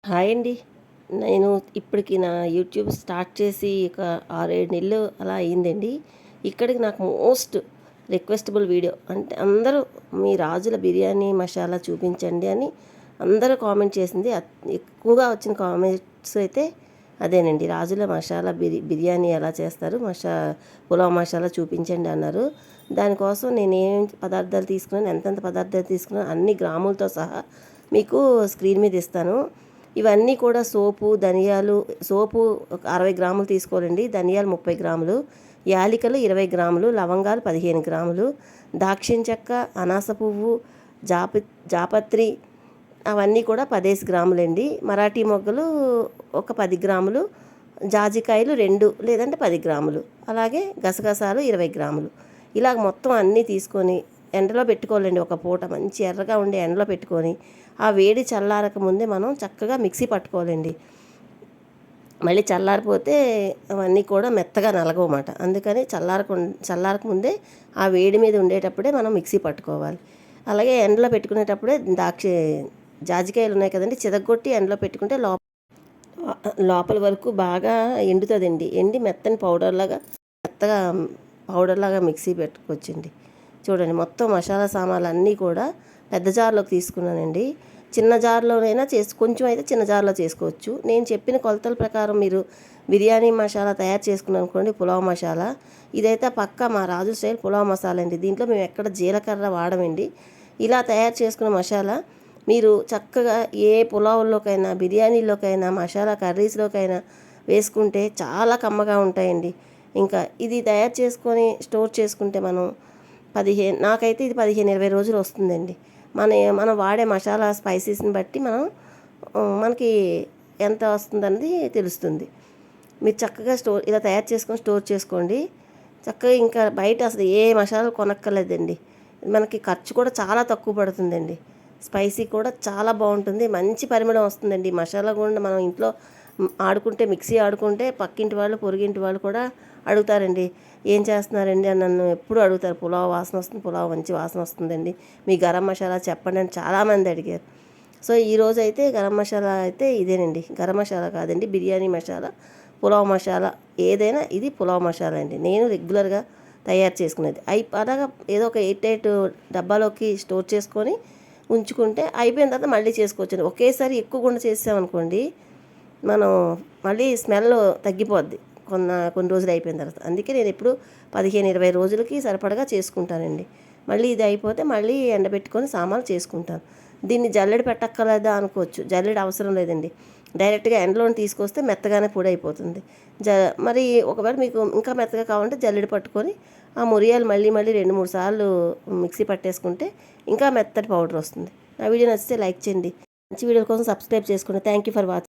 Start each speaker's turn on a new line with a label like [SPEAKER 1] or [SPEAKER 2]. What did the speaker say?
[SPEAKER 1] Hi అండి. నేను ఇప్పటికి నా యూట్యూబ్ స్టార్ట్ చేసి ఒక 6, 7 నెలలు అలా అయిందండి. ఇక్కడికి నాకు మోస్ట్ రిక్వెస్టబుల్ వీడియో అంటే అందరూ మీ రాజుల బిర్యానీ మసాలా చూపించండి అని అందరూ కామెంట్ చేసింది. ఎక్కువగా వచ్చిన కామెంట్స్ అయితే అదేనండి. రాజుల మసాలా బిర్యానీ ఎలా చేస్తారు, పులావ్ మసాలా చూపించండి అన్నారు. దానికోసం నేను ఏం పదార్థాలు తీసుకున్నాను, ఎంతెంత పదార్థాలు తీసుకున్నాను అన్ని గ్రాములతో సహా మీకు స్క్రీన్ మీద ఇస్తాను. ఇవన్నీ కూడా సోపు ఒక 60 గ్రాములు తీసుకోవాలండి. ధనియాలు 30 గ్రాములు, యాలికలు 20 గ్రాములు, లవంగాలు 15 గ్రాములు, దాక్షిణ చెక్క, అనాస పువ్వు, జాపత్రి అవన్నీ కూడా 10 గ్రాములండి. మరాఠీ మొగ్గలు ఒక 10 గ్రాములు, జాజికాయలు 2 లేదంటే 10 గ్రాములు, అలాగే గసగసాలు 20 గ్రాములు. ఇలాగ మొత్తం అన్నీ తీసుకొని ఎండలో పెట్టుకోవాలండి. ఒక పూట మంచి ఎర్రగా ఉండే ఎండలో పెట్టుకొని ఆ వేడి చల్లారక ముందే మనం చక్కగా మిక్సీ పట్టుకోవాలండి. మళ్ళీ చల్లారిపోతే అవన్నీ కూడా మెత్తగా నలగవమాట. అందుకని చల్లారక ముందే ఆ వేడి మీద ఉండేటప్పుడే మనం మిక్సీ పట్టుకోవాలి. అలాగే ఎండలో పెట్టుకునేటప్పుడే జాజికాయలు ఉన్నాయి కదండి, చితగ్గొట్టి ఎండలో పెట్టుకుంటే లోపల వరకు బాగా ఎండుతుందండి. ఎండి మెత్తగా పౌడర్లాగా మిక్సీ పెట్టుకోవచ్చండి. చూడండి, మొత్తం మసాలా సామాన్లు అన్నీ కూడా పెద్ద జార్లోకి తీసుకున్నానండి. చిన్న జార్లోనైనా కొంచెం అయితే చిన్న జార్లో చేసుకోవచ్చు. నేను చెప్పిన కొలతల ప్రకారం మీరు బిర్యానీ మసాలా తయారు చేసుకున్నాను అనుకోండి, పులావ్ మసాలా ఇదైతే పక్కా మా రాజు స్టైల్ పులావ్ మసాలా అండి. దీంట్లో మేము ఎక్కడ జీలకర్ర వాడమండి. ఇలా తయారు చేసుకున్న మసాలా మీరు చక్కగా ఏ పులావుల్లోకైనా, బిర్యానీలోకైనా, మసాలా కర్రీస్లోకైనా వేసుకుంటే చాలా కమ్మగా ఉంటాయండి. ఇంకా ఇది తయారు చేసుకొని స్టోర్ చేసుకుంటే నాకైతే ఇది 15-20 రోజులు వస్తుందండి. మనం వాడే మసాలా స్పైసెస్ని బట్టి మనకి ఎంత వస్తుందన్నది తెలుస్తుంది. మీరు చక్కగా ఇలా తయారు చేసుకొని స్టోర్ చేసుకోండి. చక్కగా ఇంకా బయట అసలు ఏ మసాలాలు కొనక్కర్లేదండి. మనకి ఖర్చు కూడా చాలా తక్కువ పడుతుందండి. స్పైసీ కూడా చాలా బాగుంటుంది, మంచి పరిమళం వస్తుందండి. మసాలా కూడా మనం ఇంట్లో మిక్సీ ఆడుకుంటే పక్కింటి వాళ్ళు, పొరుగింటి వాళ్ళు కూడా అడుగుతారండి, ఏం చేస్తున్నారండి అని నన్ను ఎప్పుడు అడుగుతారు. పులావ్ వాసన వస్తుంది, పులావ్ మంచి వాసన వస్తుందండి, మీ గరం మసాలా చెప్పండి అని చాలామంది అడిగారు. సో ఈరోజు అయితే గరం మసాలా అయితే ఇదేనండి. గరం మసాలా కాదండి, బిర్యానీ మసాలా, పులావ్ మసాలా ఏదైనా ఇది పులావ్ మసాలా అండి. నేను రెగ్యులర్గా తయారు చేసుకునేది. అలాగా ఏదో ఒక 8 డబ్బాలోకి స్టోర్ చేసుకొని ఉంచుకుంటే అయిపోయిన తర్వాత మళ్ళీ చేసుకోవచ్చు. ఒకేసారి ఎక్కువ గుండ చేసామనుకోండి, మనం మళ్ళీ స్మెల్ తగ్గిపోద్ది కొన్ని రోజులు అయిపోయిన తర్వాత. అందుకే నేను ఎప్పుడు 15-20 రోజులకి సరిపడగా చేసుకుంటానండి. మళ్ళీ ఇది అయిపోతే మళ్ళీ ఎండబెట్టుకొని సామాన్లు చేసుకుంటాను. దీన్ని జల్లెడ పెట్టక్కర్లేదా అనుకోవచ్చు. జల్లెడ అవసరం లేదండి. డైరెక్ట్గా ఎండలో తీసుకొస్తే మెత్తగానే పొడి అయిపోతుంది. మరి ఒకవేళ మీకు ఇంకా మెత్తగా కావాలంటే జల్లెడ పట్టుకొని ఆ మురియాలు మళ్ళీ 2-3 సార్లు మిక్సీ పట్టేసుకుంటే ఇంకా మెత్తటి పౌడర్ వస్తుంది. నా వీడియో నచ్చితే లైక్ చేయండి. మంచి వీడియోల కోసం సబ్స్క్రైబ్ చేసుకోండి. Thank you for watching.